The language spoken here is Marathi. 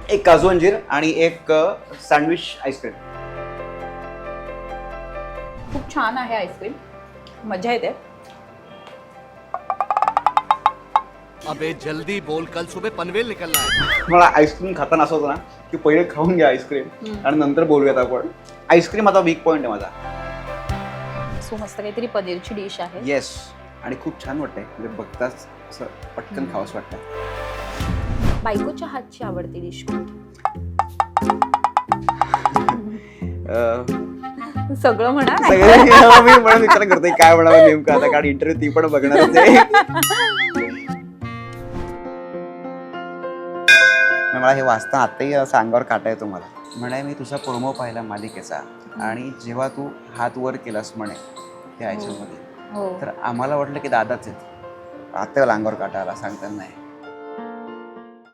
एक काजू अंजीर आणि एक सँडविच आईस्क्रीम. खूप छान आहे आईस्क्रीम, मजा येते. अबे जल्दी बोल, कल सुबह पनवेल निकलना है. मला आईस्क्रीम खाताना असं होतं ना की पहिले खाऊन घ्या आईस्क्रीम आणि नंतर बोलूयात आपण. आईस्क्रीम माझा वीक पॉईंट आहे माझा. सो मस्त काहीतरी पनीरची डिश आहे. येस, आणि खूप छान वाटतंय म्हणजे बघताच असं पटकन खावंसं वाटतं. बायकोच्या हातची आवडती डिश सगळं म्हणा नाही. सगळे मी म्हणून विचार करतोय काय म्हणावं नेमकं आता, कारण इंटरव्ह्यू ती पण बघणारच आहे. मला हे वाचता आताही असं अंगावर काटा येतो मला. म्हणे मी तुझा प्रोमो पाहिला मालिकेचा आणि जेव्हा तू हात वर केलास म्हणे त्या ह्याच्यामध्ये, हो. तर आम्हाला वाटलं की दादाच आहेत. आता अंगावर काटा आला सांगताना नाही.